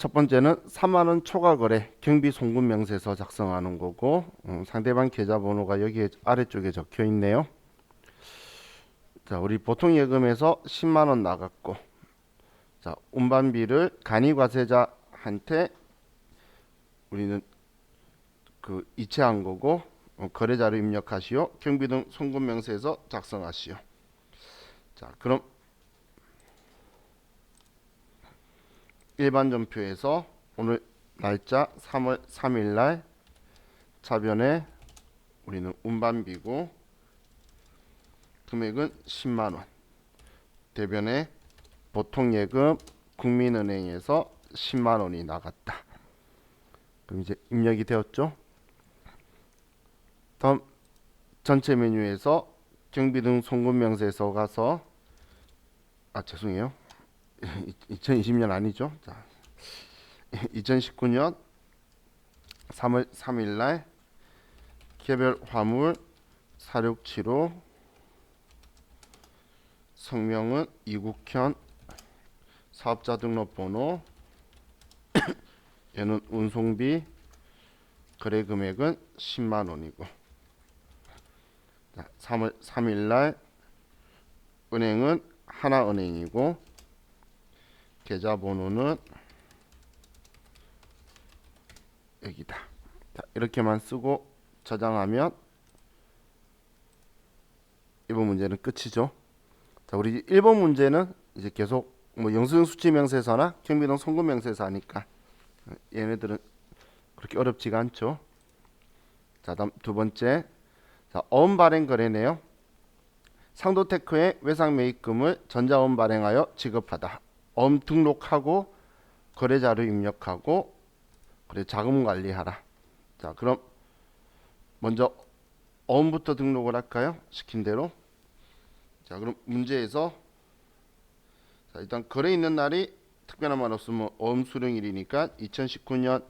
첫 번째는 3만 원 초과 거래 경비 송금 명세서 작성하는 거고, 상대방 계좌번호가 여기 아래쪽에 적혀 있네요. 자, 우리 보통 예금에서 10만 원 나갔고, 자, 운반비를 간이과세자한테 우리는 그 이체한 거고, 거래자로 입력하시오. 경비 등 송금 명세서 작성하시오. 자, 그럼 일반 전표에서 오늘 날짜 3월 3일 날 차변에 우리는 운반비고 금액은 10만 원. 대변에 보통예금 국민은행에서 10만 원이 나갔다. 그럼 이제 입력이 되었죠? 다음 전체 메뉴에서 경비 등 송금 명세서 가서 죄송해요. 2020년 아니죠? 자, 2019년 3월 3일 날 개별 화물 4675 성명은 이국현 사업자 등록번호 얘는 운송비 거래 금액은 10만 원이고 3월 3일 날 은행은 하나은행이고 계좌번호는 여기다. 자, 이렇게만 쓰고 저장하면 이번 문제는 끝이죠. 자, 우리 1번 문제는 이제 계속 뭐 영수증 수취 명세서나 경비등 송금 명세서 하니까 얘네들은 그렇게 어렵지가 않죠. 자, 다음 두 번째. 자, 어음 발행 거래네요. 상도테크의 외상 매입금을 전자어음 발행하여 지급하다. 어음 등록하고 거래자료 입력하고 그래 자금 관리하라. 자, 그럼 먼저 어음부터 등록을 할까요? 시킨 대로. 자, 그럼 문제에서 자, 일단 거래 있는 날이 특별한 말 없으면 어음 수령일이니까 2019년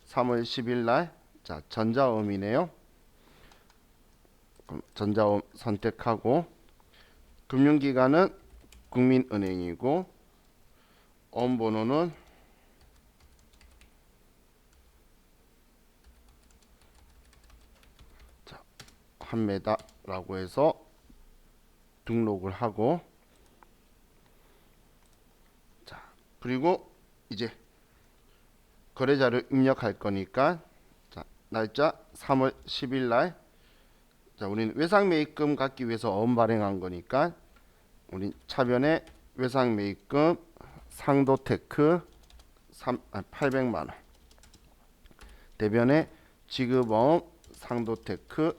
3월 10일 날 자, 전자어음이네요. 그럼 전자어음 선택하고 금융기관은 국민은행이고 어음 번호는 자, 한매다라고 해서 등록을 하고 자, 그리고 이제 거래자를 입력할 거니까 자, 날짜 3월 10일 날 자, 우리는 외상 매입금 갖기 위해서 어음 발행한 거니까 우리 차변에 외상 매입금 상도테크 800만 원. 대변에 지급어음 상도테크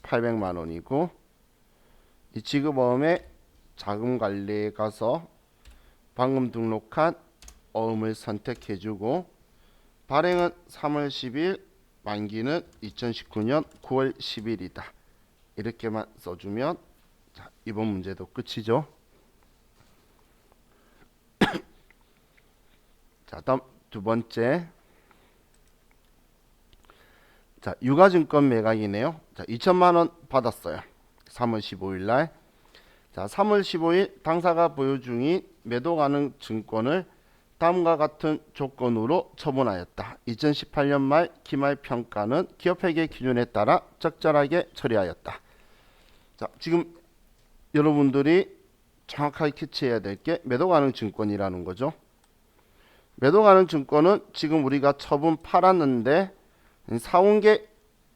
800만 원이고 이 지급어음에 자금 관리에 가서 방금 등록한 어음을 선택해주고 발행은 3월 10일 만기는 2019년 9월 10일이다. 이렇게만 써주면 자, 이번 문제도 끝이죠. 자, 다음 두 번째. 자, 유가증권 매각이네요. 자, 2천만 원 받았어요. 3월 15일 날. 자, 3월 15일 당사가 보유 중인 매도 가능 증권을 다음과 같은 조건으로 처분하였다. 2018년 말 기말 평가는 기업회계 기준에 따라 적절하게 처리하였다. 자, 지금 여러분들이 정확하게 캐치해야 될 게 매도 가능 증권이라는 거죠. 매도 가능 증권은 지금 우리가 처분 팔았는데 사온 게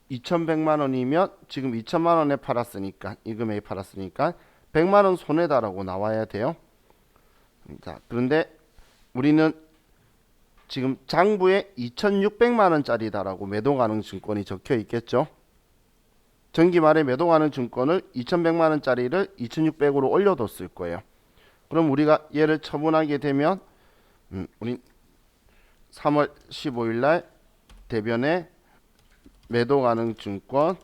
2,100만 원이면 지금 2천만 원에 팔았으니까 이 금액에 팔았으니까 100만 원 손해다라고 나와야 돼요. 자, 그런데 우리는 지금 장부에 2,600만 원짜리다라고 매도 가능 증권이 적혀 있겠죠. 정기 말에 매도 가능 증권을 2,100만 원짜리를 2,600으로 올려뒀을 거예요. 그럼 우리가 얘를 처분하게 되면 우리 3월 15일 날 대변에 매도 가능 증권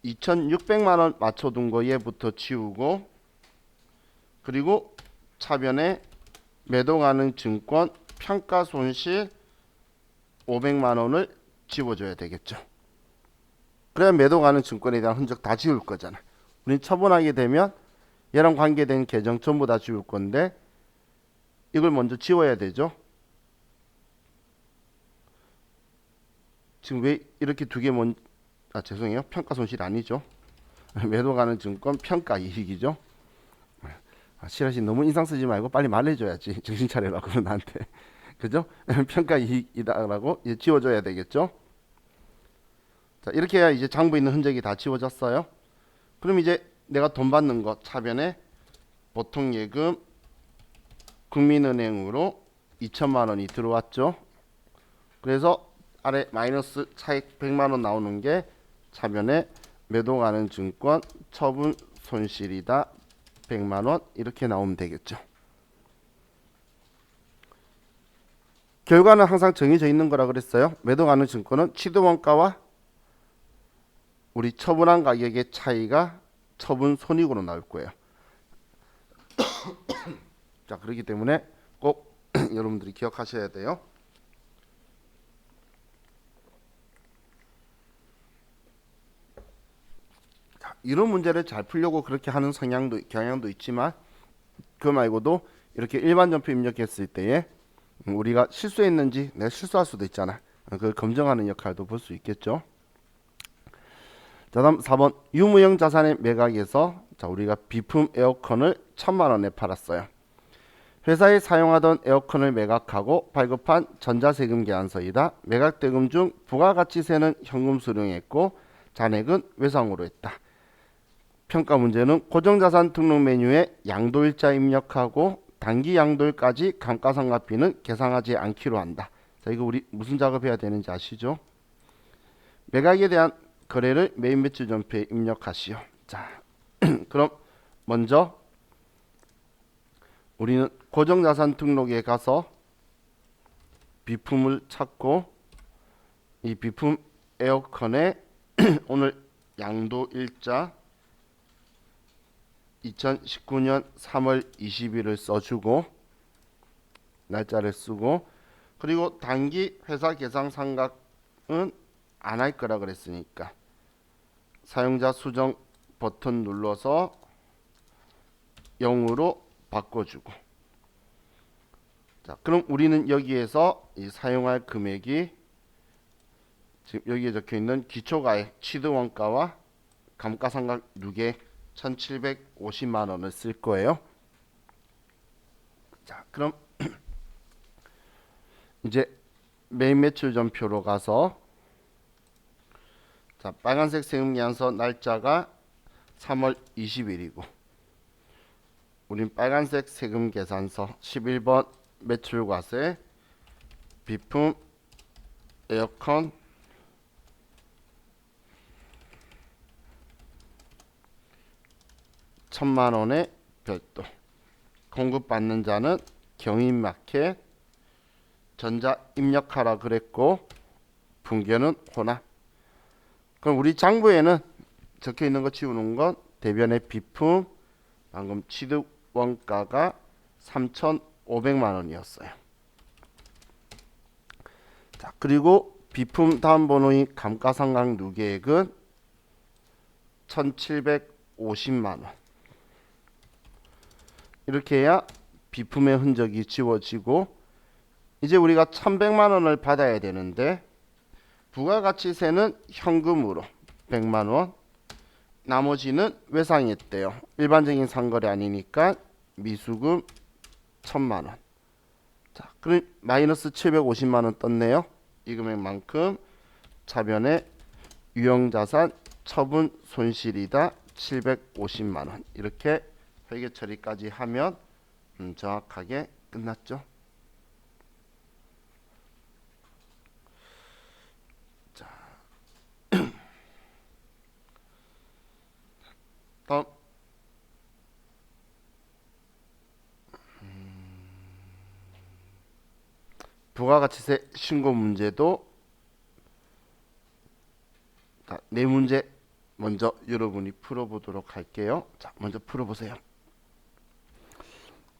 2,600만 원 맞춰둔 거 얘부터 지우고 그리고 차변에 매도 가능 증권 평가 손실 500만 원을 지워줘야 되겠죠. 그래야 매도 가능 증권에 대한 흔적 다 지울 거잖아. 우린 처분하게 되면 얘랑 관계된 계정 전부 다 지울 건데 이걸 먼저 지워야 되죠. 지금 왜 이렇게 두 개 죄송해요. 평가 손실 아니죠. 매도 가는 증권 평가 이익이죠. 실하시 너무 인상 쓰지 말고 빨리 말해줘야지. 정신 차리라고 나한테. 그죠? 평가 이익이다라고 이제 지워줘야 되겠죠. 자, 이렇게 해야 이제 장부에 있는 흔적이 다 지워졌어요. 그럼 이제 내가 돈 받는 거 차변에 보통 예금 국민은행으로 2천만 원이 들어왔죠. 그래서 아래 마이너스 차익 100만 원 나오는 게 차변에 매도 가는 증권 처분 손실이다 100만 원 이렇게 나오면 되겠죠. 결과는 항상 정해져 있는 거라 그랬어요. 매도 가는 증권은 취득원가와 우리 처분한 가격의 차이가 처분 손익으로 나올 거예요. 자, 그렇기 때문에 꼭 여러분들이 기억하셔야 돼요. 자, 이런 문제를 잘 풀려고 그렇게 하는 경향도 있지만 그 말고도 이렇게 일반 전표 입력했을 때에 우리가 실수했는지 내가 실수할 수도 있잖아. 그걸 검증하는 역할도 볼 수 있겠죠. 자, 다음 4번 유무형 자산의 매각에서 자, 우리가 비품 에어컨을 1,000만 원에 팔았어요. 회사에 사용하던 에어컨을 매각하고 발급한 전자세금 계산서이다. 매각대금 중 부가가치세는 현금 수령했고 잔액은 외상으로 했다. 평가 문제는 고정자산 등록 메뉴에 양도일자 입력하고 단기 양도일까지 감가상각비는 계산하지 않기로 한다. 자, 이거 우리 무슨 작업해야 되는지 아시죠? 매각에 대한 거래를 메인 매출 전표에 입력하시오. 자, 그럼 먼저 우리는 고정자산 등록에 가서 비품을 찾고 이 비품 에어컨에 오늘 양도일자 2019년 3월 20일을 써주고 날짜를 쓰고 그리고 단기 회사 계상 상각은 안 할 거라 그랬으니까 사용자 수정 버튼 눌러서 0으로 바꿔주고 자, 그럼 우리는 여기에서 이 사용할 금액이 지금 여기에 적혀있는 기초가액 취득원가와 감가상각 누계 1,750만 원을 쓸 거예요. 자, 그럼 이제 메인 매출 전표로 가서 자, 빨간색 세금계산서 날짜가 3월 20일이고 우린 빨간색 세금계산서 11번 매출과세 비품 에어컨 천만 원의 별도 공급받는 자는 경인마켓 전자 입력하라 그랬고 분견은 호남. 그럼 우리 장부에는 적혀 있는 거 지우는 건 대변의 비품 방금 취득 원가가 3,500만 원이었어요. 자, 그리고 비품 다음 번호인 감가상각 누계액은 1,750만 원. 이렇게 해야 비품의 흔적이 지워지고 이제 우리가 1,100만 원을 받아야 되는데 부가가치세는 현금으로 100만 원 나머지는 외상했대요. 일반적인 상거래 아니니까 미수금 1,000만 원. 자, 그럼 마이너스 750만 원 떴네요. 이 금액만큼 차변에 유형자산 처분 손실이다 750만 원. 이렇게 회계 처리까지 하면 정확하게 끝났죠. 자, 다음 부가가치세 신고 문제도 자, 네 문제 먼저 여러분이 풀어보도록 할게요. 자, 먼저 풀어보세요.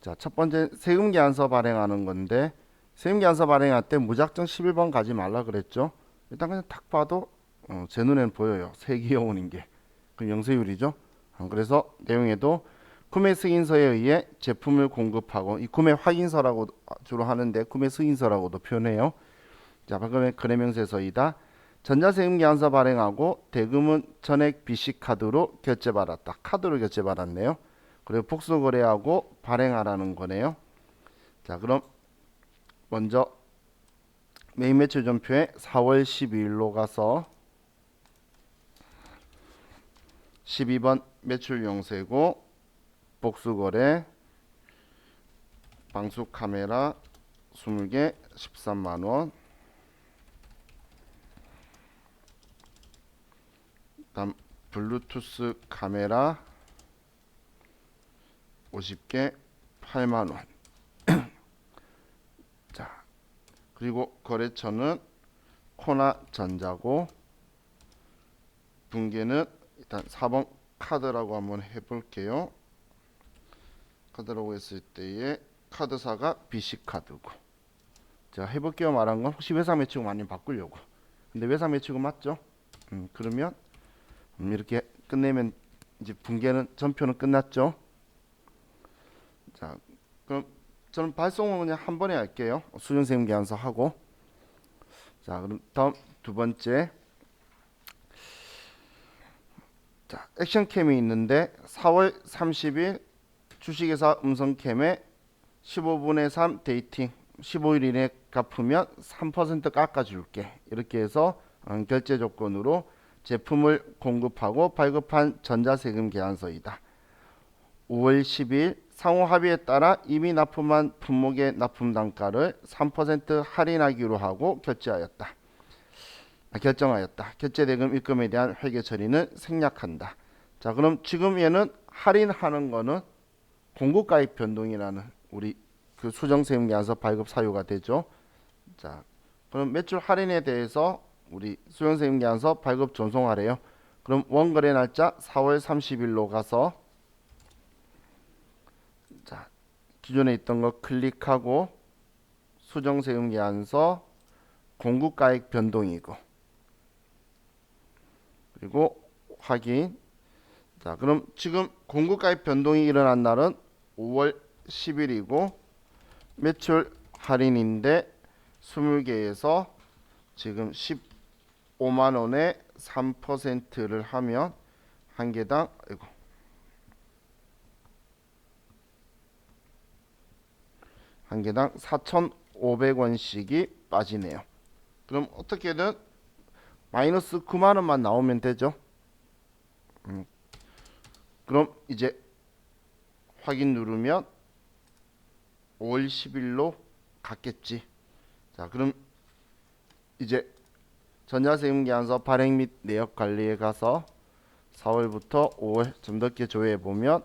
자, 첫 번째 세금계산서 발행하는 건데 세금계산서 발행할 때 무작정 11번 가지 말라 그랬죠. 일단 그냥 딱 봐도 제 눈에는 보여요. 세기여운인 게. 그 영세율이죠. 그래서 내용에도 구매 승인서에 의해 제품을 공급하고 이 구매 확인서라고 주로 하는데 구매 승인서라고도 표현해요. 자, 방금의 거래명세서이다. 전자세금계산서 발행하고 대금은 전액 BC카드로 결제받았다. 카드로 결제받았네요. 그리고 복수거래하고 발행하라는 거네요. 자, 그럼 먼저 메인 매출 전표에 4월 12일로 가서 12번 매출 용세고 복수거래 방수 카메라 20개 13만원, 다음 블루투스 카메라 50개 8만원. 자, 그리고 거래처는 코나전자고 분계는 일단 4번 카드라고 한번 해볼게요. 카드라고 했을 때에 카드사가 BC카드고, 제가 해볼게요 말한 건 혹시 외상 매치고 많이 바꾸려고. 근데 외상 매치고 맞죠? 그러면 이렇게 끝내면 이제 분계는 전표는 끝났죠. 자, 그럼 저는 발송은 그냥 한 번에 할게요. 수정세금계산서 하고. 자, 그럼 다음 두 번째. 자, 액션캠이 있는데 4월 30일 주식회사 음성캠에 15분의 3 데이팅 15일 이내 갚으면 3% 깎아줄게. 이렇게 해서 결제 조건으로 제품을 공급하고 발급한 전자세금 계산서이다. 5월 10일 상호 합의에 따라 이미 납품한 품목의 납품 단가를 3% 할인하기로 하고 결정하였다. 결제대금 입금에 대한 회계 처리는 생략한다. 자, 그럼 지금 얘는 할인하는 거는 공급가입 변동이라는 우리 그 수정세금계산서 발급 사유가 되죠. 자, 그럼 매출 할인에 대해서 우리 수정세금계산서 발급 전송하래요. 그럼 원거래 날짜 4월 30일로 가서, 자, 기존에 있던 거 클릭하고 수정세금계산서 공급가입 변동이고, 그리고 확인. 자, 그럼 지금 공급가입 변동이 일어난 날은 5월 10일이고 매출 할인인데 20개에서 지금 15만원에 3%를 하면 한 개당 한 개당 4,500원씩이 빠지네요. 그럼 어떻게든 마이너스 9만원만 나오면 되죠. 그럼 이제 확인 누르면 5월 10일로 갔겠지. 자, 그럼 이제 전자세금계산서 발행 및 내역 관리에 가서 4월부터 5월 좀 넓게 조회해 보면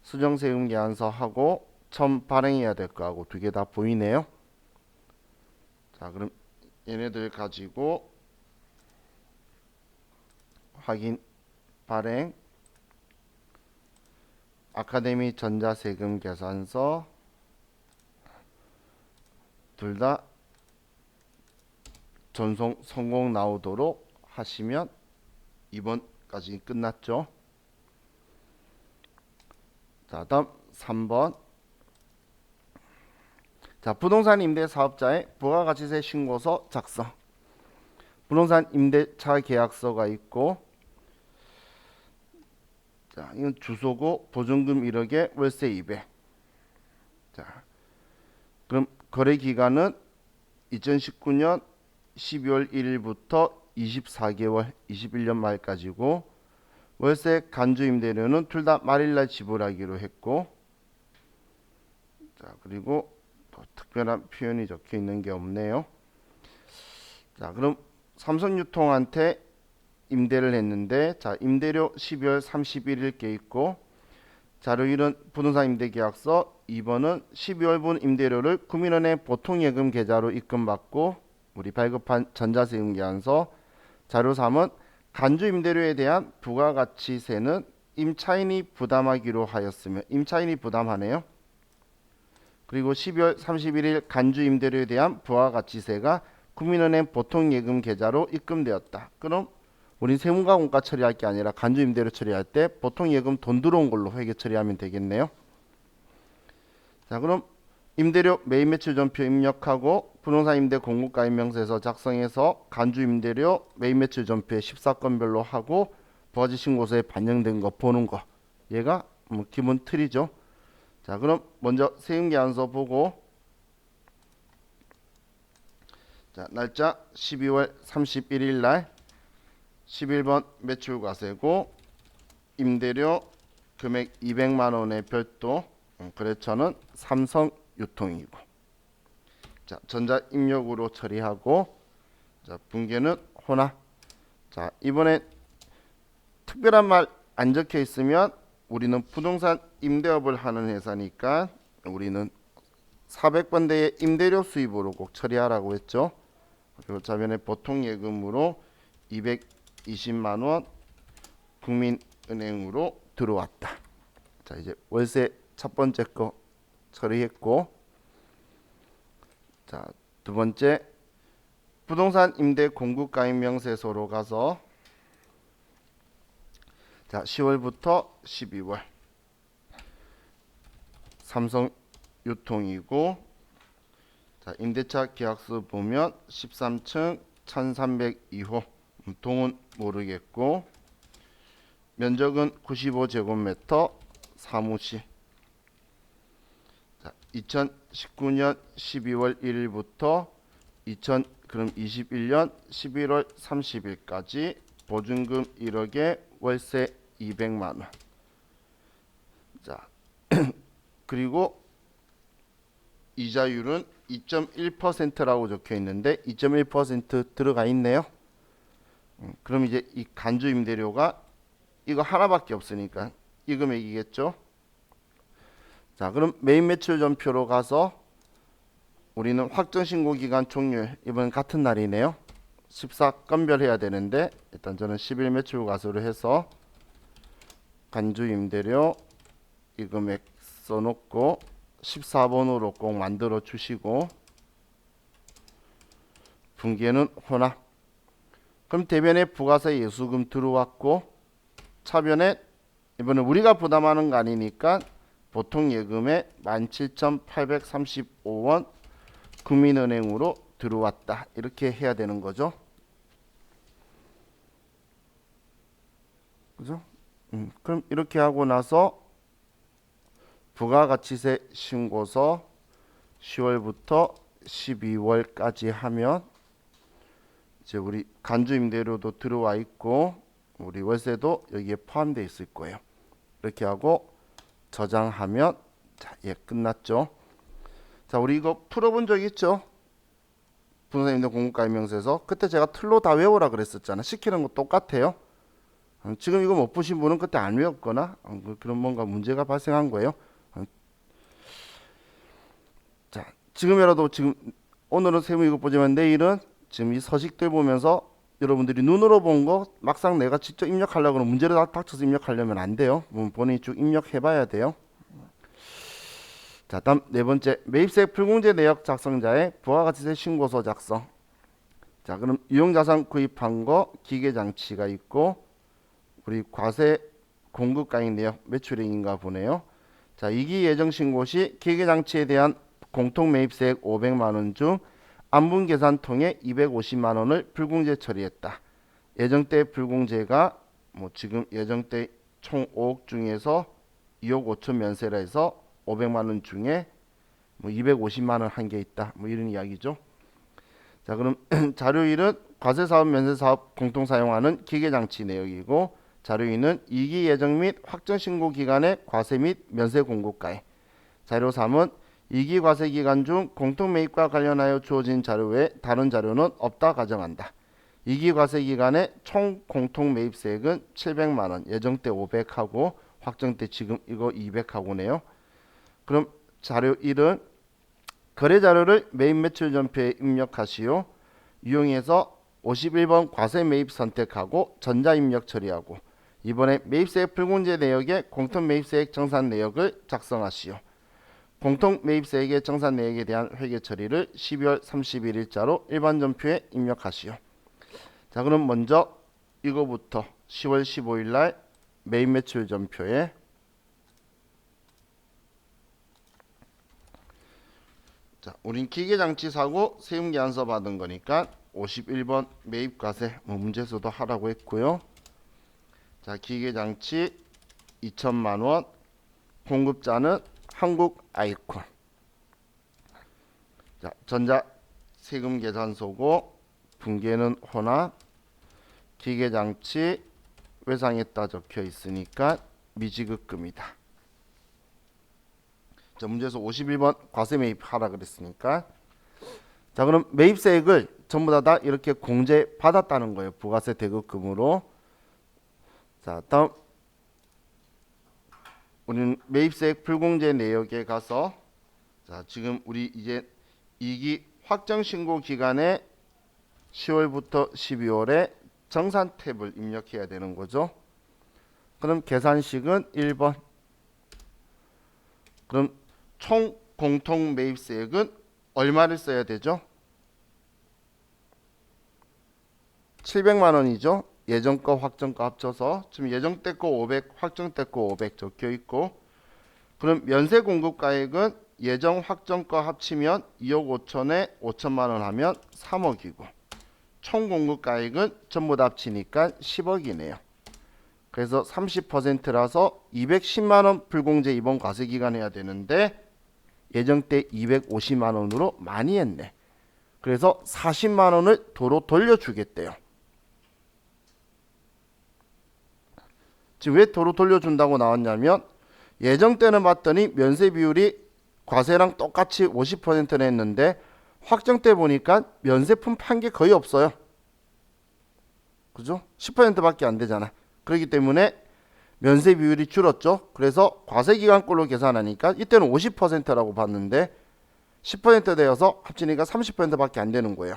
수정세금계산서 하고 처음 발행해야 될 거하고 두 개 다 보이네요. 자, 그럼 얘네들 가지고 확인 발행 아카데미 전자세금계산서 둘 다 전송 성공 나오도록 하시면 2번까지 끝났죠. 자, 다음 3번. 자, 부동산 임대 사업자의 부가가치세 신고서 작성. 부동산 임대차 계약서가 있고, 자, 이건 주소고 보증금 1억에 월세 200. 자, 그럼 거래 기간은 2019년 12월 1일부터 24개월 21년 말까지고, 월세 간주 임대료는 둘 다 말일날 지불하기로 했고, 자, 그리고 또 특별한 표현이 적혀 있는 게 없네요. 자, 그럼 삼성유통한테 임대를 했는데, 자, 임대료 12월 31일께 있고, 자료 1은 부동산 임대계약서, 2번은 12월분 임대료를 구민원의 보통예금 계좌로 입금받고 우리 발급한 전자세금계산서, 자료 3은 간주 임대료에 대한 부가가치세는 임차인이 부담하기로 하였으며 임차인이 부담하네요. 그리고 12월 31일 간주 임대료에 대한 부가가치세가 구민은행 보통예금 계좌로 입금되었다. 그럼 우린 세무가 원가 처리할 게 아니라 간주 임대료 처리할 때 보통예금 돈 들어온 걸로 회계 처리하면 되겠네요. 자, 그럼 임대료 매입 매출 전표 입력하고 부동산 임대 공고가입 명세서 작성해서 간주 임대료 매입 매출 전표에 14건별로 하고 부가세 신고서에 반영된 거 보는 거. 얘가 뭐 기본 틀이죠. 자, 그럼 먼저 세금계산서 보고, 자, 날짜 12월 31일 날 11번 매출과세고 임대료 금액 200만 원의 별도 거래처는 삼성유통이고, 자, 전자 입력으로 처리하고, 자, 분계는 혼합. 자, 이번에 특별한 말 안 적혀 있으면 우리는 부동산 임대업을 하는 회사니까 우리는 400번대의 임대료 수입으로 꼭 처리하라고 했죠. 그리고 자변에 보통 예금으로 220만 원 국민은행으로 들어왔다. 자, 이제 월세 첫 번째 거 처리했고, 자, 두 번째 부동산 임대 공급가입 명세서로 가서, 자, 10월부터 12월 삼성유통이고, 자, 임대차 계약서 보면 13층 1302호 동은 모르겠고 면적은 95제곱미터 사무실. 자, 2019년 12월 1일부터 2021년 11월 30일까지 보증금 1억에 월세 200만 원. 자, 그리고 이자율은 2.1%라고 적혀 있는데 2.1% 들어가 있네요. 그럼 이제 이 간주 임대료가 이거 하나밖에 없으니까 이 금액이겠죠. 자, 그럼 매입 매출 전표로 가서 우리는 확정 신고 기간 종료일 이번 같은 날이네요. 14건별 해야 되는데 일단 저는 10일 매출 과세로 해서 간주 임대료 이 금액 써놓고 14번으로 꼭 만들어 주시고, 분계는 혼합. 그럼 대변에 부가세 예수금 들어왔고, 차변에 이번에 우리가 부담하는 거 아니니까 보통 예금에 17,835원 국민은행으로 들어왔다. 이렇게 해야 되는 거죠. 그죠? 그럼 이렇게 하고 나서 부가가치세 신고서 10월부터 12월까지 하면 이제 우리 간주 임대료도 들어와 있고 우리 월세도 여기에 포함되어 있을 거예요. 이렇게 하고 저장하면, 자, 예, 끝났죠. 자, 우리 이거 풀어본 적 있죠? 부동산 임대 공급가입 명세서. 그때 제가 틀로 다 외우라 그랬었잖아. 시키는 거 똑같아요. 지금 이거 못 푸신 분은 그때 안 외웠거나 그런 뭔가 문제가 발생한 거예요. 자, 지금이라도 지금 오늘은 세무 이거 보지만 내일은 지금 이 서식들 보면서 여러분들이 눈으로 본 거 막상 내가 직접 입력하려고 하면 문제를 닥쳐서 입력하려면 안 돼요. 본인이 쭉 입력해 봐야 돼요. 자, 다음 네 번째, 매입세 불공제 내역 작성자의 부가가치세 신고서 작성. 자, 그럼 유용자산 구입한 거 기계장치가 있고 우리 과세 공급가액 내역 매출액인가 보네요. 자, 이기 예정 신고 시 기계장치에 대한 공통 매입세액 500만 원 중 안분 계산 통해 250만 원을 불공제 처리했다. 예정 때 불공제가 뭐 지금 예정 때 총 5억 중에서 2억 5천 면세라 해서 500만 원 중에 뭐 250만 원 한 게 있다. 뭐 이런 이야기죠. 자, 그럼 자료일은 과세사업 면세사업 공통 사용하는 기계장치 내역이고, 자료인은 2기 예정 및 확정신고 기간의 과세 및 면세 공고가에. 자료 3은 2기 과세 기간 중 공통매입과 관련하여 주어진 자료 외에 다른 자료는 없다 가정한다. 2기 과세 기간의 총 공통매입세액은 700만원, 예정 때 500하고 확정 때 지금 이거 200하고네요. 그럼 자료 1은 거래 자료를 매입 매출 전표에 입력하시오. 유용해서 51번 과세 매입 선택하고 전자 입력 처리하고, 이번에 매입세액 불공제 내역의 공통 매입세액 정산 내역을 작성하시오. 공통 매입세액의 정산 내역에 대한 회계 처리를 12월 31일자로 일반 전표에 입력하시오. 자, 그럼 먼저 이거부터 10월 15일 날 매입 매출 전표에 자, 우린 기계장치 사고 세금계산서 받은 거니까 51번 매입과세 문제수도 하라고 했고요. 자, 기계장치 2천만 원, 공급자는 한국아이콘. 자, 전자 세금계산서고 분계는 혼합, 기계장치 외상했다 적혀 있으니까 미지급금이다. 자, 문제에서 51번 과세 매입하라 그랬으니까, 자, 그럼 매입세액을 전부 다 이렇게 공제 받았다는 거예요. 부가세 대급금으로. 자, 다음 우리는 매입세액 불공제 내역에 가서, 자, 지금 우리 이제 2기 확정 신고 기간에 10월부터 12월에 정산 탭을 입력해야 되는 거죠. 그럼 계산식은 1번. 그럼 총 공통 매입세액은 얼마를 써야 되죠? 700만 원이죠. 예정 거 확정 거 합쳐서 지금 예정 때 거 500, 확정 때 거 500 적혀 있고, 그럼 면세 공급가액은 예정 확정 거 합치면 2억 5천에 5천만 원 하면 3억이고, 총 공급가액은 전부 다 합치니까 10억이네요. 그래서 30%라서 210만 원 불공제 이번 과세 기간 해야 되는데 예정 때 250만 원으로 많이 했네. 그래서 40만 원을 도로 돌려주겠대요. 지금 왜 도로 돌려준다고 나왔냐면, 예정 때는 봤더니 면세 비율이 과세랑 똑같이 50%는 했는데 확정 때 보니까 면세품 판 게 거의 없어요. 그죠? 10%밖에 안 되잖아. 그렇기 때문에 면세 비율이 줄었죠. 그래서 과세기간꼴로 계산하니까 이때는 50%라고 봤는데 10% 되어서 합치니까 30%밖에 안 되는 거예요.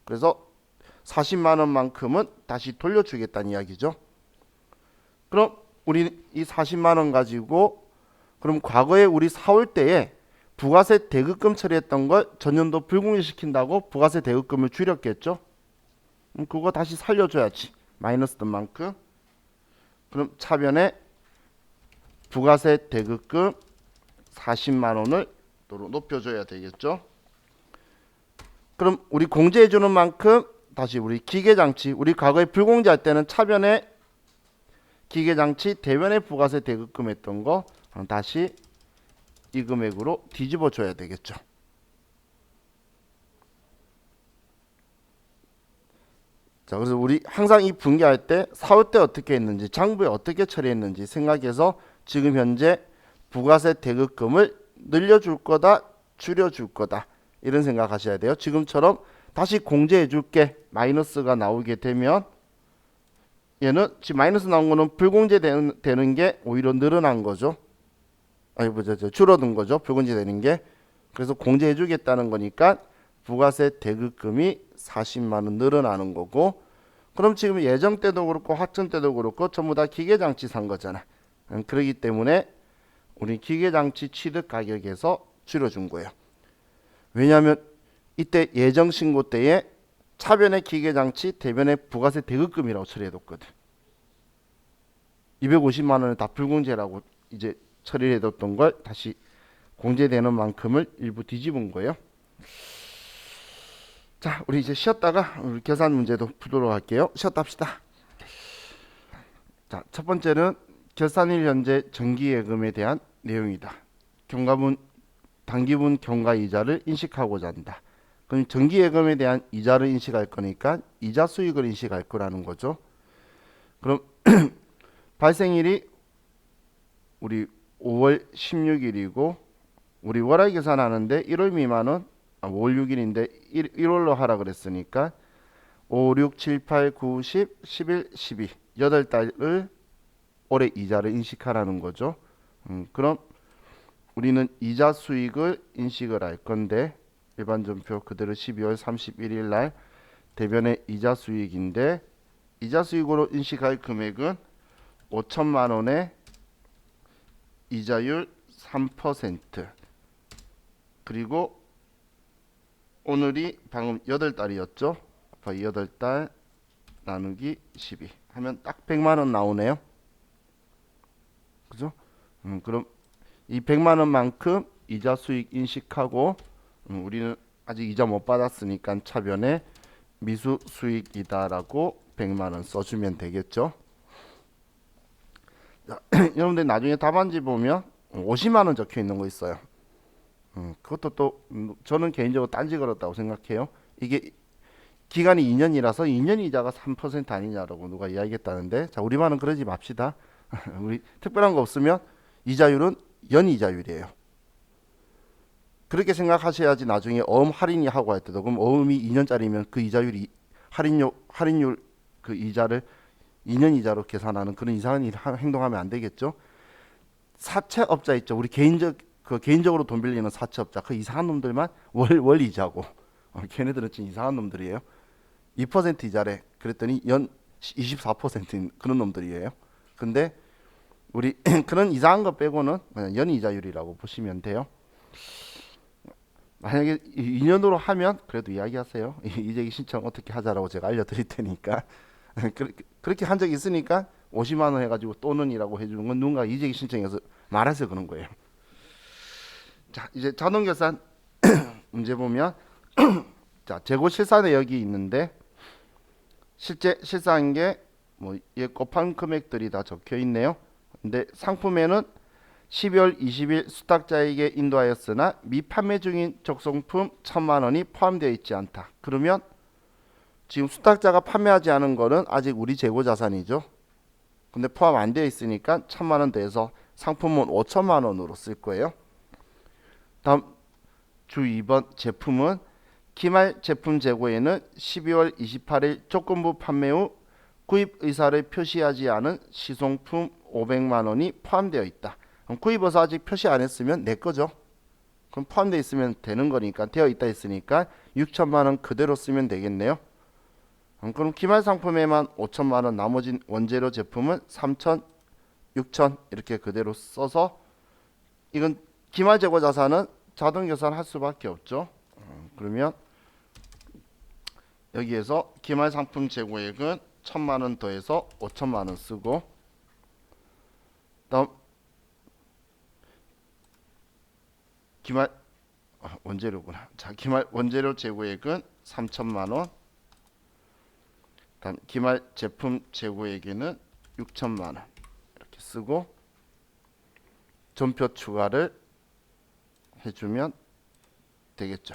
그래서 40만 원만큼은 다시 돌려주겠다는 이야기죠. 그럼 우리 이 40만 원 가지고, 그럼 과거에 우리 사올 때에 부가세 대급금 처리했던 걸 전년도 불공제시킨다고 부가세 대급금을 줄였겠죠. 그거 다시 살려줘야지. 마이너스 든 만큼. 그럼 차변에 부가세 대급금 40만 원을 도로 높여줘야 되겠죠. 그럼 우리 공제해주는 만큼 다시 우리 기계장치, 우리 과거에 불공제할 때는 차변에 기계장치 대변에 부가세 대급금 했던 거 다시 이 금액으로 뒤집어 줘야 되겠죠. 자, 그래서 우리 항상 이 분계할 때 사올 때 어떻게 했는지, 장부에 어떻게 처리했는지 생각해서 지금 현재 부가세 대급금을 늘려줄 거다, 줄여줄 거다, 이런 생각하셔야 돼요. 지금처럼 다시 공제해 줄게 마이너스가 나오게 되면, 얘는 지금 마이너스 나온 거는 불공제되는 게 오히려 늘어난 거죠. 아니, 줄어든 거죠. 불공제되는 게. 그래서 공제해 주겠다는 거니까 부가세 대급금이 40만 원 늘어나는 거고, 그럼 지금 예정 때도 그렇고 확정 때도 그렇고 전부 다 기계장치 산 거잖아. 그렇기 때문에 우리 기계장치 취득 가격에서 줄여준 거예요. 왜냐하면 이때 예정 신고 때에 차변의 기계장치, 대변의 부가세 대급금이라고 처리해뒀거든. 250만 원을 다 불공제라고 이제 처리를 해뒀던 걸 다시 공제되는 만큼을 일부 뒤집은 거예요. 자, 우리 이제 쉬었다가 우리 계산 문제도 풀도록 할게요. 쉬었다 합시다. 자, 첫 번째는 결산일 현재 정기예금에 대한 내용이다. 경과분 단기분 경과이자를 인식하고자 한다. 그럼 정기예금에 대한 이자를 인식할 거니까 이자 수익을 인식할 거라는 거죠. 그럼 발생일이 우리 5월 16일이고 우리 월화 계산하는데 1월 미만은 5월 6일인데 1월로 하라 그랬으니까 5, 6, 7, 8, 9, 10, 11, 12 8달을 올해 이자를 인식하라는 거죠. 그럼 우리는 이자 수익을 인식을 할 건데 일반전표 그대로 12월 31일 날 대변의 이자 수익인데, 이자 수익으로 인식할 금액은 5천만 원에 이자율 3%, 그리고 오늘이 방금 8달이었죠. 8달 나누기 12 하면 딱 100만 원 나오네요. 그죠? 그럼 이 100만 원만큼 이자 수익 인식하고 우리는 아직 이자 못 받았으니까 차변에 미수 수익이다라고 100만 원 써주면 되겠죠. 자, 여러분들 나중에 답안지 보면 50만 원 적혀 있는 거 있어요. 그것도 또 저는 개인적으로 딴지 걸었다고 생각해요. 이게 기간이 2년이라서 2년 이자가 3% 아니냐라고 누가 이야기했다는데, 자 우리만은 그러지 맙시다. 우리 특별한 거 없으면 이자율은 연이자율이에요. 그렇게 생각하셔야지 나중에 어음 할인이 하고 할 때도, 그럼 어음이 2년짜리면 그 이자율이 할인율 그 이자를 2년 이자로 계산하는 그런 이상한 행동하면 안 되겠죠. 사채업자 있죠. 우리 개인적으로 돈 빌리는 사채업자, 그 이상한 놈들만 월 이자고, 걔네들은 진짜 이상한 놈들이에요. 2% 이자래. 그랬더니 연 24%인 그런 놈들이에요. 근데 우리 그런 이상한 거 빼고는 그냥 연 이자율이라고 보시면 돼요. 만약에 2년으로 하면 그래도 이야기하세요. 이재기 신청 어떻게 하자라고 제가 알려드릴 테니까. 그렇게 한 적이 있으니까 50만 원 해가지고 또는이라고 해주는 건 누군가 이재기 신청해서 말해서 그런 거예요. 자, 이제 자동계산 문제 보면 자 재고 실산에 여기 있는데, 실제 실사한 게뭐 곱한 금액들이 다 적혀 있네요. 근데 상품에는 12월 20일 수탁자에게 인도하였으나 미판매 중인 적성품 1,000만 원이 포함되어 있지 않다. 그러면 지금 수탁자가 판매하지 않은 거는 아직 우리 재고 자산이죠. 근데 포함 안 되어 있으니까 1,000만 원 더해서 상품은 5천만 원으로 쓸 거예요. 다음 주 2번 제품은 기말 제품 재고에는 12월 28일 조건부 판매 후 구입 의사를 표시하지 않은 시송품 500만 원이 포함되어 있다. 그럼 구입 의사 아직 표시 안 했으면 내 거죠. 그럼 포함되어 있으면 되는 거니까, 되어 있다 했으니까 6천만 원 그대로 쓰면 되겠네요. 그럼 기말 상품에만 5천만 원, 나머지 원재료 제품은 3천, 6천 이렇게 그대로 써서, 이건 기말 재고 자산은 자동 계산할 수밖에 없죠. 그러면 여기에서 기말 상품 재고액은 1,000만 원 더해서 5천만 원 쓰고, 다음 기말 원재료구나. 자, 기말 원재료 재고액은 3천만 원. 다음 기말 제품 재고액에는 6천만 원 이렇게 쓰고 전표 추가를 해주면 되겠죠.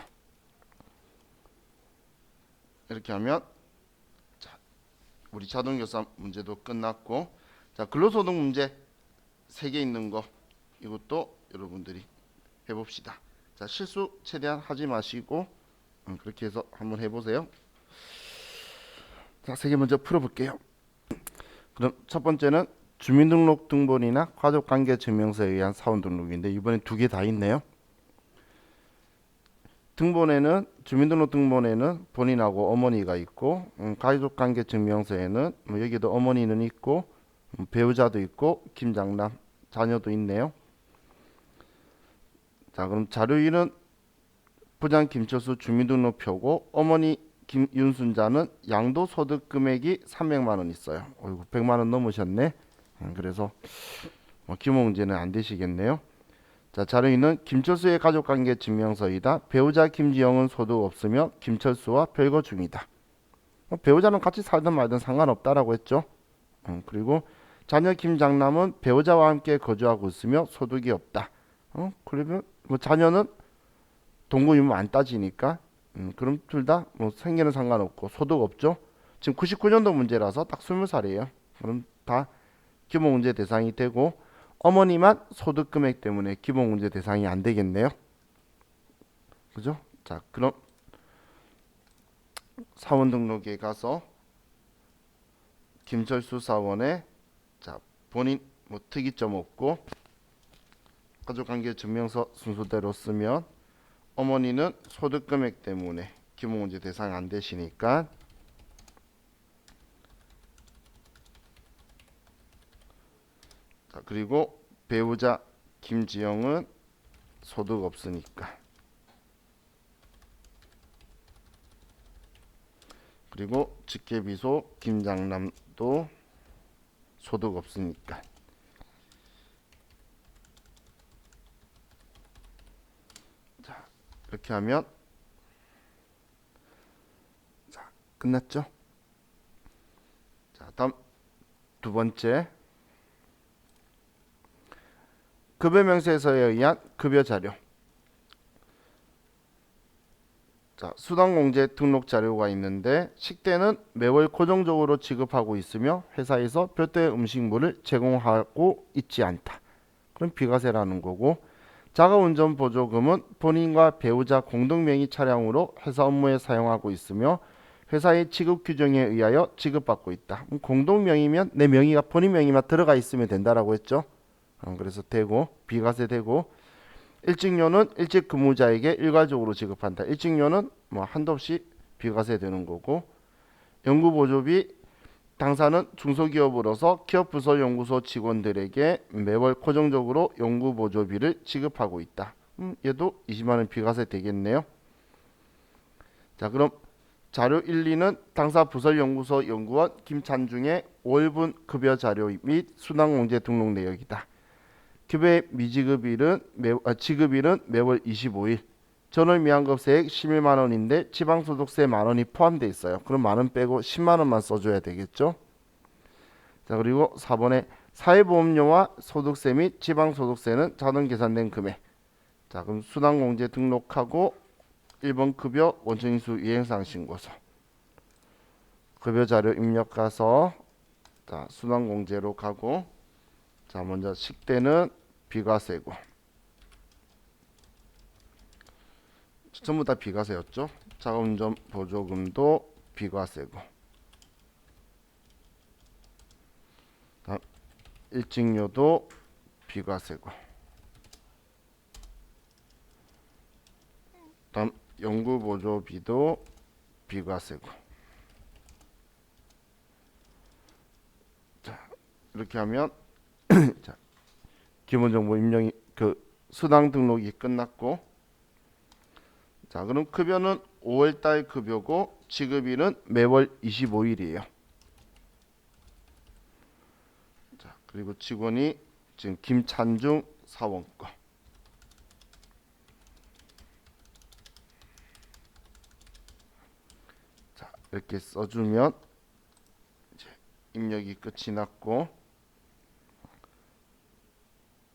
이렇게 하면 자, 우리 자동계산 문제도 끝났고, 자 근로소득 문제 3개 있는 거, 이것도 여러분들이 해봅시다. 자 실수 최대한 하지 마시고 그렇게 해서 한번 해보세요. 자 3개 먼저 풀어볼게요. 그럼 첫 번째는 주민등록등본이나 가족관계증명서에 의한 사원등록인데, 이번에 2개 다 있네요. 등본에는, 주민등록등본에는 본인하고 어머니가 있고, 가족관계증명서에는 뭐 여기도 어머니는 있고, 배우자도 있고, 김장남 자녀도 있네요. 자 그럼 자료인은 부장 김철수 주민등록표고, 어머니 김윤순자는 양도소득 금액이 300만 원 있어요. 어이구 100만 원 넘으셨네. 그래서 기모문제는 안 되시겠네요. 자 자료인은 김철수의 가족관계 증명서이다. 배우자 김지영은 소득 없으며 김철수와 별거 중이다. 배우자는 같이 살든 말든 상관없다라고 했죠. 그리고 자녀 김장남은 배우자와 함께 거주하고 있으며 소득이 없다. 그러면 뭐 자녀는 동거 유무 안 따지니까 그럼 둘 다 뭐 생계는 상관없고 소득 없죠. 지금 99년도 문제라서 딱 20살이에요. 그럼 다 기본문제 대상이 되고, 어머니만 소득 금액 때문에 기본문제 대상이 안 되겠네요. 그죠? 자 그럼 사원 등록에 가서 김철수 사원에 자 본인 뭐 특이점 없고 가족관계 증명서 순서대로 쓰면, 어머니는 소득 금액 때문에 기본문제 대상 안 되시니까 자 그리고 배우자 김지영은 소득 없으니까, 그리고 직계비소 김장남도 소득 없으니까, 자 이렇게 하면 자, 끝났죠? 자, 다음 두 번째 급여 명세서에 의한 급여 자료. 자, 수당공제 등록 자료가 있는데 식대는 매월 고정적으로 지급하고 있으며 회사에서 별도의 음식물을 제공하고 있지 않다. 그럼 비과세라는 거고, 자가운전 보조금은 본인과 배우자 공동명의 차량으로 회사 업무에 사용하고 있으며 회사의 지급 규정에 의하여 지급받고 있다. 공동명의면 내 명의가 본인 명의만 들어가 있으면 된다라고 했죠. 그래서 되고 비과세 되고, 일직료는 일직 근무자에게 일괄적으로 지급한다. 일직료는 뭐 한도 없이 비과세 되는 거고, 연구보조비 당사는 중소기업으로서 기업부설연구소 직원들에게 매월 고정적으로 연구보조비를 지급하고 있다. 얘도 20만원 비과세 되겠네요. 자, 그럼 자료 1, 2는 당사 부설연구소 연구원 김찬중의 5일분 급여 자료 및 수당공제 등록 내역이다. 급여의 미지급일은 지급일은 매월 25일. 전월 미환급세액 11만원인데 지방소득세 만원이 포함되어 있어요. 그럼 만원 빼고 10만원만 써줘야 되겠죠. 자, 그리고 4번에 사회보험료와 소득세 및 지방소득세는 자동 계산된 금액. 자, 그럼 수당공제 등록하고 1번 급여 원천징수 이행사항 신고서. 급여 자료 입력 가서 자, 수당공제로 가고, 자, 먼저 식대는 비과세고, 전부 다 비과세였죠. 자가운전 보조금도 비과세고, 다음 일직료도 비과세고, 다음 연구보조비도 비과세고. 자, 이렇게 하면 자, 기본정보 입력이 수당 등록이 끝났고, 자, 그럼 급여는 5월달 급여고 지급일은 매월 25일이에요. 자, 그리고 직원이 지금 김찬중 사원 거. 자, 이렇게 써주면 이제 입력이 끝이 났고,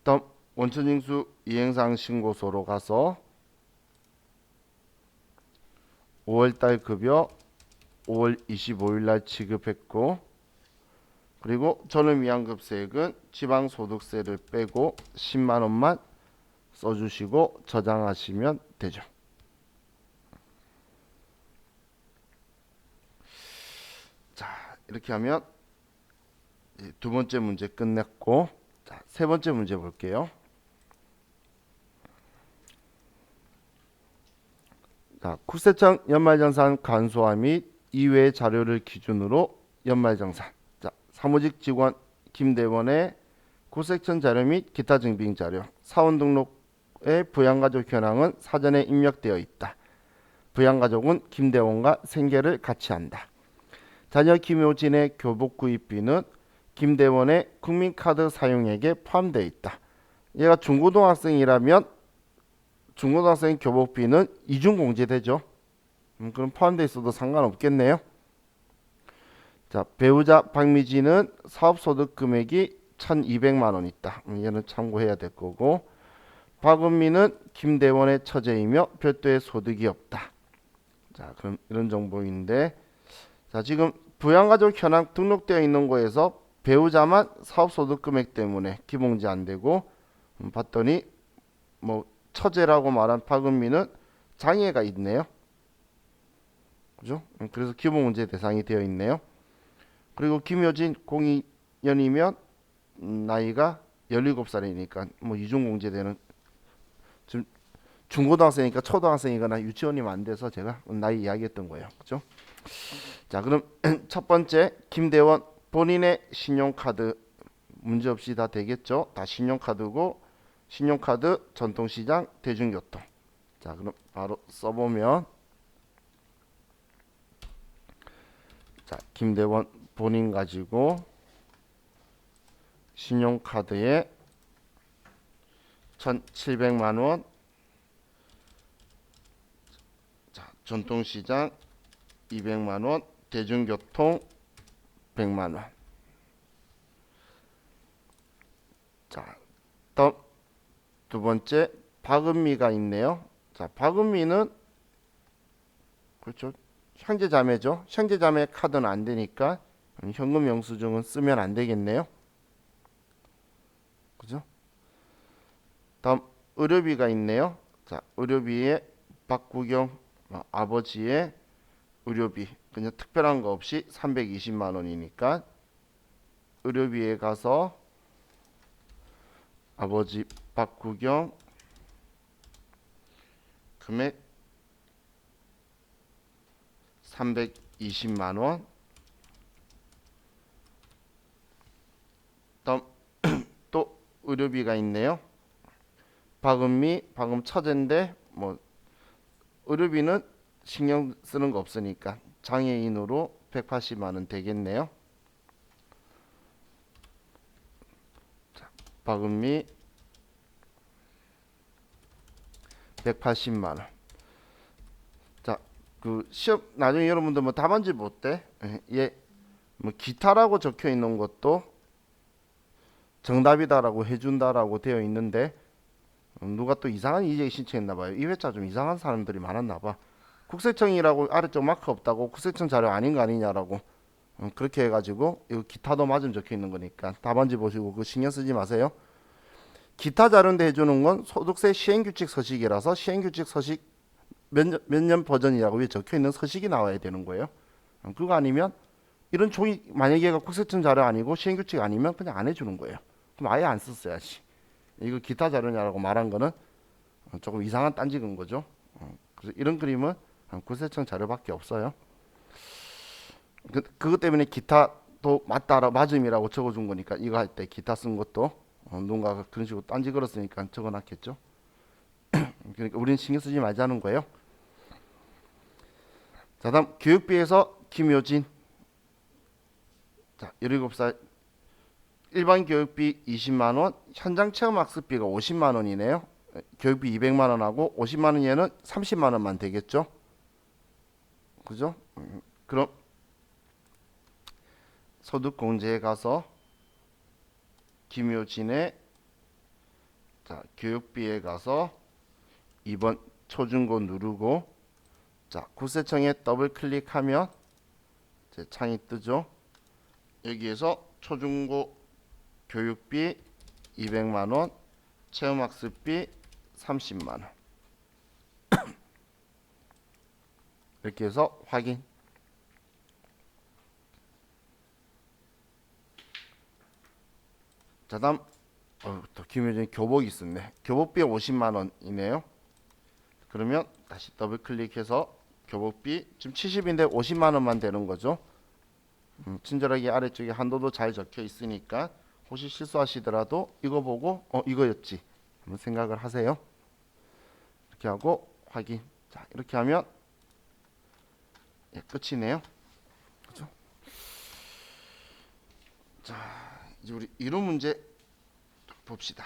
다음 원천징수 이행사항 신고서로 가서 5월달 급여 5월 25일 날 지급했고, 그리고 전월 미환급세액은 지방소득세를 빼고 10만원만 써주시고 저장하시면 되죠. 자, 이렇게 하면 두 번째 문제 끝냈고, 자, 세 번째 문제 볼게요. 자, 국세청 연말정산 간소화 및 이외의 자료를 기준으로 연말정산. 자, 사무직 직원 김대원의 국세청 자료 및 기타 증빙 자료, 사원 등록의 부양가족 현황은 사전에 입력되어 있다. 부양가족은 김대원과 생계를 같이 한다. 자녀 김효진의 교복 구입비는 김대원의 국민카드 사용액에 포함되어 있다. 얘가 중고등학생이라면 중고등학생 교복비는 이중공제되죠. 그럼 포함되어 있어도 상관없겠네요. 자, 배우자 박미진은 사업소득 금액이 1200만원 있다. 얘는 참고해야 될 거고, 박은미는 김대원의 처제이며 별도의 소득이 없다. 자, 그럼 이런 정보인데, 자, 지금 부양가족 현황 등록되어 있는 거에서 배우자만 사업소득 금액 때문에 기본공제 안 되고, 봤더니 뭐 처제라고 말한 박은미는 장애가 있네요. 그죠? 그래서 기본공제 대상이 되어 있네요. 그리고 김효진 02년이면 나이가 17살이니까 뭐 이중공제되는, 지금 중고등학생이니까 초등학생이거나 유치원이면 안 돼서 제가 나이 이야기했던 거예요. 그죠? 자, 그럼 첫 번째 김대원 본인의 신용카드 문제없이 다 되겠죠? 다 신용카드고, 신용카드, 전통시장, 대중교통. 자, 그럼 바로 써보면, 자, 김대원 본인 가지고 신용카드에 1,700만원, 전통시장 200만원, 대중교통 100만원. 자, 다음 두 번째 박은미가 있네요. 자, 박은미는 그렇죠. 형제자매죠. 형제자매 카드는 안 되니까 현금 영수증은 쓰면 안 되겠네요. 그죠? 다음 의료비가 있네요. 자, 의료비에 박구경 아버지의 의료비 그냥 특별한 거 없이 320만 원이니까 의료비에 가서 아버지 박구경 금액 320만 원. 다음 또 의료비가 있네요. 박은미 방금 처제인데 뭐 의료비는 신경 쓰는 거 없으니까 장애인으로 180만 원 되겠네요. 자, 박은미 180만 원. 자, 그 시험 나중에 여러분들 뭐 답안지 못 돼? 예, 뭐 기타라고 적혀 있는 것도 정답이다라고 해준다라고 되어 있는데 누가 또 이상한 이제 신청했나 봐요. 이 회차 좀 이상한 사람들이 많았나 봐. 국세청이라고 아래쪽 마크 없다고 국세청 자료 아닌 거 아니냐라고 그렇게 해가지고 이거 기타도 맞음 적혀 있는 거니까 답안지 보시고 그 신경 쓰지 마세요. 기타 자료인데 해주는 건 소득세 시행규칙 서식이라서 시행규칙 서식 몇 년 버전이라고 위에 적혀 있는 서식이 나와야 되는 거예요. 그거 아니면 이런 종이 만약에 얘가 국세청 자료 아니고 시행규칙 아니면 그냥 안 해주는 거예요. 그럼 아예 안 썼어야지. 이거 기타 자료냐라고 말한 거는 조금 이상한 딴지인 거죠. 그래서 이런 그림은 국세청 자료밖에 없어요. 그것 때문에 기타도 맞음이라고 적어준 거니까 이거 할 때 기타 쓴 것도 누군가가 그런 식으로 딴지 걸었으니까 적어놨겠죠. 그러니까 우리는 신경 쓰지 말자는 거예요. 자, 다음 교육비에서 김효진. 자, 17살 일반 교육비 20만 원, 현장 체험 학습비가 50만 원이네요. 교육비 200만 원하고 50만 원 얘는 30만 원만 되겠죠. 그죠? 그럼 소득공제에 가서 김효진의 자, 교육비에 가서 2번 초중고 누르고 자, 국세청에 더블 클릭하면 제 창이 뜨죠. 여기에서 초중고 교육비 200만 원, 체험학습비 30만 원. 이렇게 해서 확인. 자, 다음 또 김효진 교복이 있었네. 교복비 50만 원이네요. 그러면 다시 더블 클릭해서 교복비 지금 70인데 50만 원만 되는 거죠. 친절하게 아래쪽에 한도도 잘 적혀 있으니까 혹시 실수하시더라도 이거 보고 이거였지 한번 생각을 하세요. 이렇게 하고 확인. 자, 이렇게 하면 예, 끝이네요. 그죠? 자, 이제 우리 이론 문제 봅시다.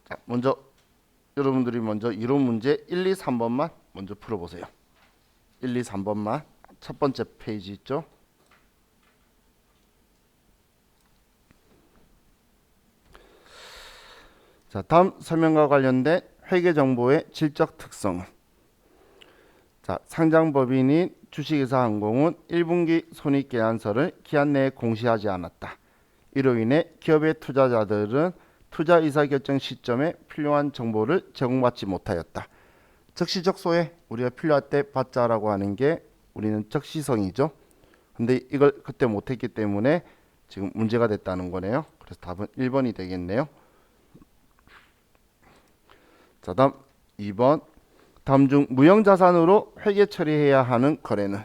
자, 먼저 여러분들이 먼저 이론 문제 1, 2, 3번만 먼저 풀어보세요. 1, 2, 3번만 첫 번째 페이지 있죠. 자, 다음 설명과 관련된 회계정보의 질적 특성은 자, 상장법인인 주식회사항공은 1분기 손익계산서를 기한 내에 공시하지 않았다. 이로 인해 기업의 투자자들은 투자 의사결정 시점에 필요한 정보를 제공받지 못하였다. 적시적소에 우리가 필요할 때 받자라고 하는 게 우리는 적시성이죠. 근데 이걸 그때 못했기 때문에 지금 문제가 됐다는 거네요. 그래서 답은 1번이 되겠네요. 자, 다음 2번. 다음 중 무형자산으로 회계 처리해야 하는 거래는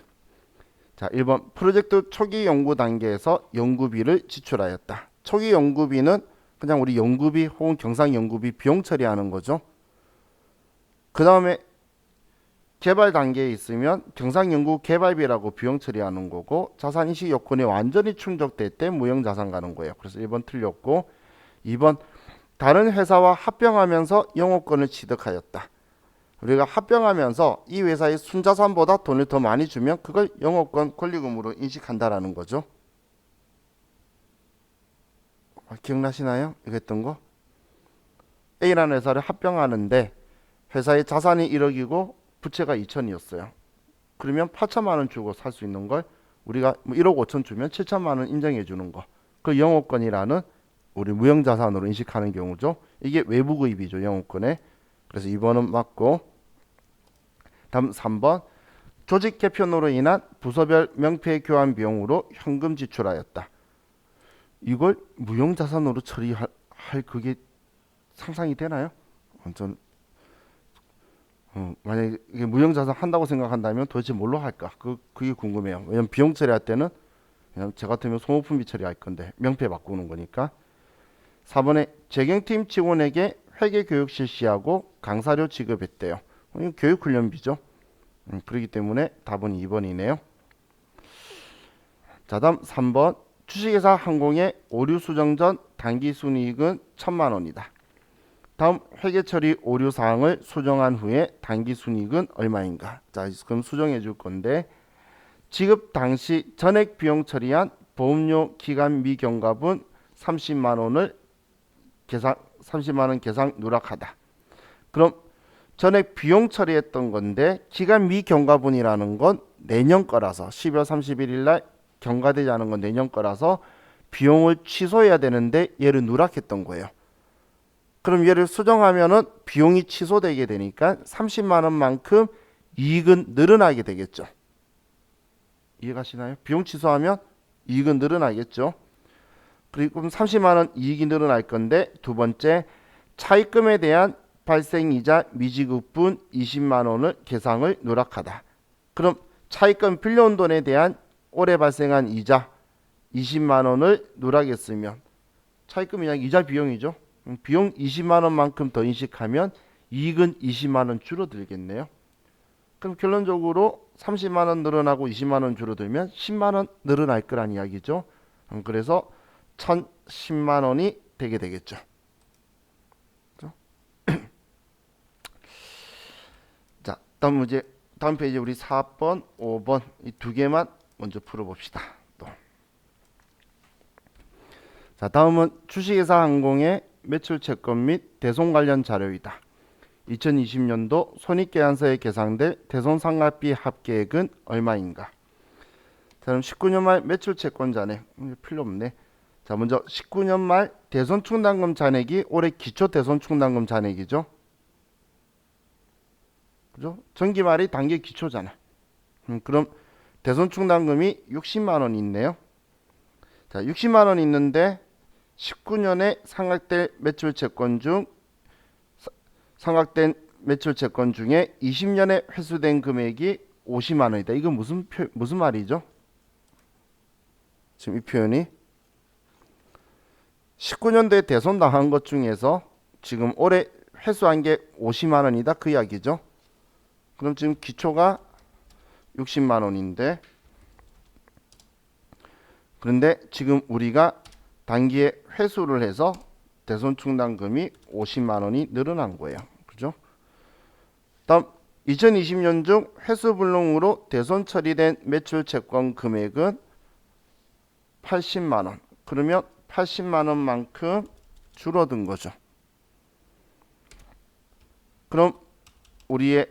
자, 1번 프로젝트 초기 연구 단계에서 연구비를 지출하였다. 초기 연구비는 그냥 우리 연구비 혹은 경상 연구비 비용 처리하는 거죠. 그 다음에 개발 단계에 있으면 경상연구 개발비라고 비용 처리하는 거고 자산인식 요건이 완전히 충족될 때 무형자산 가는 거예요. 그래서 1번 틀렸고 2번 다른 회사와 합병하면서 영업권을 취득하였다. 우리가 합병하면서 이 회사의 순자산보다 돈을 더 많이 주면 그걸 영업권 권리금으로 인식한다라는 거죠. 기억나시나요? 이거 했던 거? A라는 회사를 합병하는데 회사의 자산이 1억이고 부채가 2천이었어요. 그러면 8천만 원 주고 살 수 있는 걸 우리가 1억 5천 주면 7천만 원 인정해 주는 거. 그 영업권이라는 우리 무형자산으로 인식하는 경우죠. 이게 외부 구입이죠. 영업권에. 그래서 2번은 맞고 다음 3번 조직 개편으로 인한 부서별 명패 교환 비용으로 현금 지출하였다. 이걸 무형자산으로 처리할 그게 상상이 되나요? 완전 만약에 이게 무형자산 한다고 생각한다면 도대체 뭘로 할까? 그게 궁금해요. 왜냐면 비용 처리할 때는 그냥 저 같으면 소모품비 처리할 건데 명패 바꾸는 거니까. 4번에 재경팀 직원에게 회계 교육 실시하고 강사료 지급했대요. 이건 교육훈련비죠. 그렇기 때문에 답은 2번이네요. 자, 다음 3번 주식회사 항공의 오류 수정 전 단기 순이익은 1,000만 원이다. 다음 회계 처리 오류 사항을 수정한 후에 단기 순이익은 얼마인가? 자, 그럼 수정해 줄 건데 지급 당시 전액 비용 처리한 보험료 기간 미경과분 30만 원을 30만 원 계상 누락하다. 그럼 전액 비용 처리했던 건데 기간 미경과분이라는 건 내년 거라서 12월 31일 날 경과되지 않은 건 내년 거라서 비용을 취소해야 되는데 얘를 누락했던 거예요. 그럼 얘를 수정하면은 비용이 취소되게 되니까 30만 원만큼 이익은 늘어나게 되겠죠. 이해가시나요? 비용 취소하면 이익은 늘어나겠죠. 그리고 30만 원 이익이 늘어날 건데 두 번째 차입금에 대한 발생이자 미지급분 20만 원을 계상을 누락하다. 그럼 차입금 빌려온 돈에 대한 올해 발생한 이자 20만 원을 누락했으면 차입금이 그냥 이자 비용이죠. 비용 20만 원만큼 더 인식하면 이익은 20만 원 줄어들겠네요. 그럼 결론적으로 30만 원 늘어나고 20만 원 줄어들면 10만 원 늘어날 거란 이야기죠. 그래서 1,010만 원이 되게 되겠죠. 그렇죠? 자, 다음 문제, 다음 페이지 우리 4번, 5번 이 두 개만 먼저 풀어봅시다. 또. 자, 다음은 주식회사 항공의 매출 채권 및 대손 관련 자료이다. 2020년도 손익계산서에 계상될 대손상각비 합계액은 얼마인가? 자, 그럼 19년 말 매출 채권 잔액 필요 없네. 자, 먼저 19년 말 대손충당금 잔액이 올해 기초 대손충당금 잔액이죠. 그죠? 전기 말이 단기 기초잖아. 그럼 대손충당금이 60만 원 있네요. 자, 60만 원 있는데 19년에 상각될 매출 채권 중 상각된 매출 채권 중에 20년에 회수된 금액이 50만 원이다. 이건 무슨 말이죠? 지금 이 표현이 19년도에 대손 당한 것 중에서 지금 올해 회수한 게 50만 원이다. 그 이야기죠. 그럼 지금 기초가 60만 원인데 그런데 지금 우리가 단기에 회수를 해서 대손충당금이 50만 원이 늘어난 거예요. 그죠? 다음 2020년 중 회수불능으로 대손 처리된 매출 채권 금액은 80만 원. 그러면 80만 원만큼 줄어든 거죠. 그럼 우리의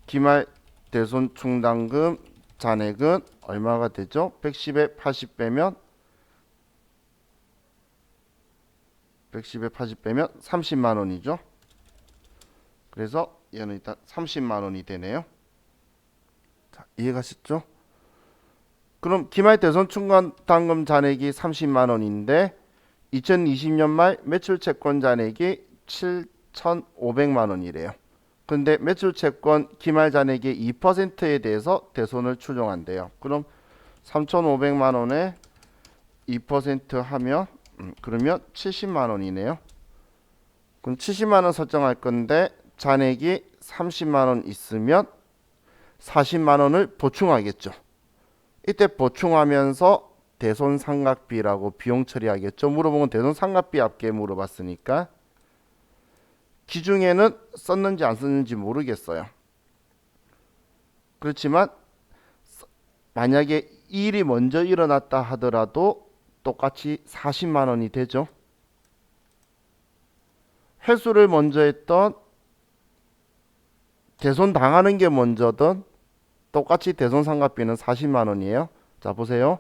기말 대손충당금 잔액은 얼마가 되죠? 110에 80 빼면 110에 80 빼면 30만 원이죠. 그래서 얘는 일단 30만 원이 되네요. 자, 이해가셨죠? 그럼 기말 대손충당금 잔액이 30만 원인데 2020년 말 매출 채권 잔액이 7,500만 원이래요. 근데 매출 채권 기말 잔액의 2%에 대해서 대손을 추정한대요. 그럼 3,500만 원에 2% 하면 그러면 70만 원이네요. 그럼 70만 원 설정할 건데 잔액이 30만 원 있으면 40만 원을 보충하겠죠. 이때 보충하면서 대손상각비라고 비용 처리하겠죠. 물어본 건 대손상각비 합계 물어봤으니까 기중에는 썼는지 안 썼는지 모르겠어요. 그렇지만 만약에 이 일이 먼저 일어났다 하더라도 똑같이 40만 원이 되죠. 회수를 먼저 했던 대손 당하는 게 먼저든 똑같이 대손상각비는 40만 원이에요. 자 보세요.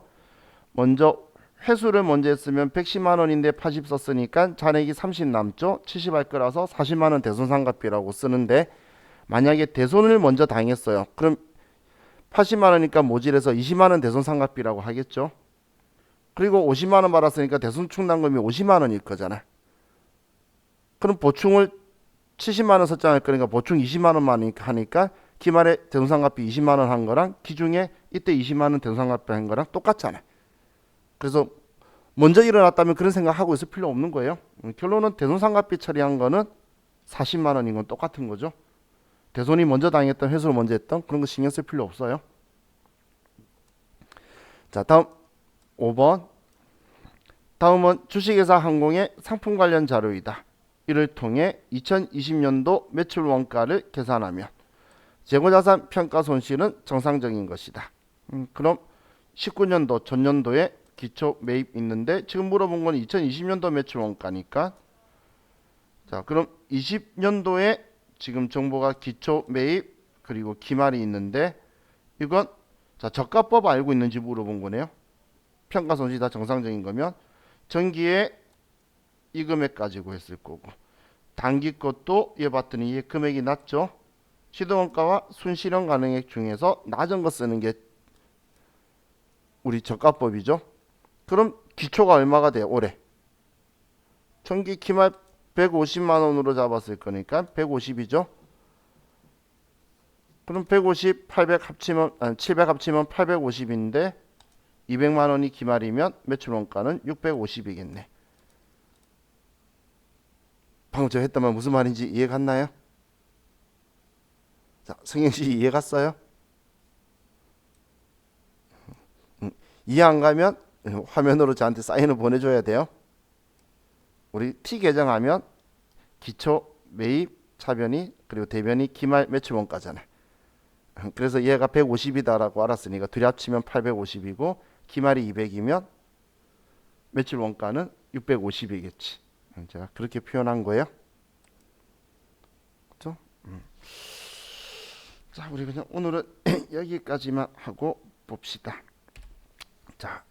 먼저 회수를 먼저 했으면 110만 원인데 80 썼으니까 잔액이 30 남죠. 70 할 거라서 40만 원 대손상각비라고 쓰는데 만약에 대손을 먼저 당했어요. 그럼 80만 원이니까 모질해서 20만 원 대손상각비라고 하겠죠. 그리고 50만 원 받았으니까 대손 충당금이 50만 원일 거잖아. 그럼 보충을 70만 원 썼잖아요. 그러니까 보충 20만 원만 하니까 기말에 대손상각비 20만 원 한 거랑 기중에 이때 20만 원 대손상각비 한 거랑 똑같잖아. 그래서 먼저 일어났다면 그런 생각하고 있을 필요 없는 거예요. 결론은 대손상각비 처리한 거는 40만 원인 건 똑같은 거죠. 대손이 먼저 당했던 회수를 먼저 했던 그런 거 신경 쓸 필요 없어요. 자 다음 5번. 다음은 주식회사 항공의 상품 관련 자료이다. 이를 통해 2020년도 매출 원가를 계산하면 재고자산 평가 손실은 정상적인 것이다. 그럼 19년도 전년도에 기초 매입 있는데 지금 물어본 건 2020년도 매출 원가니까 자 그럼 20년도에 지금 정보가 기초 매입 그리고 기말이 있는데 이건 자 저가법 알고 있는지 물어본 거네요. 평가 손실이 다 정상적인 거면 전기에 이 금액 가지고 했을 거고 단기 것도 얘 봤더니 얘 금액이 낮죠. 시도원가와 순실현 가능액 중에서 낮은 거 쓰는 게 우리 저가법이죠. 그럼 기초가 얼마가 돼요? 올해 전기 기말 150만 원으로 잡았을 거니까 150이죠. 그럼 150, 800 합치면 700 합치면 850인데 200만 원이 기말이면 매출 원가는 650이겠네. 방금 저 했던 말 무슨 말인지 이해 갔나요? 자, 승영 씨 이해 갔어요? 이해 안 가면 화면으로 저한테 사인을 보내줘야 돼요. 우리 T 계정하면 기초, 매입, 차변이 그리고 대변이 기말 매출 원가잖아요. 그래서 얘가 150이다라고 알았으니까 둘이 합치면 850이고 기말이 200이면 매출 원가는 650이겠지. 제가 그렇게 표현한 거예요. 그렇죠? 자, 우리 그냥 오늘은 여기까지만 하고 봅시다. 자,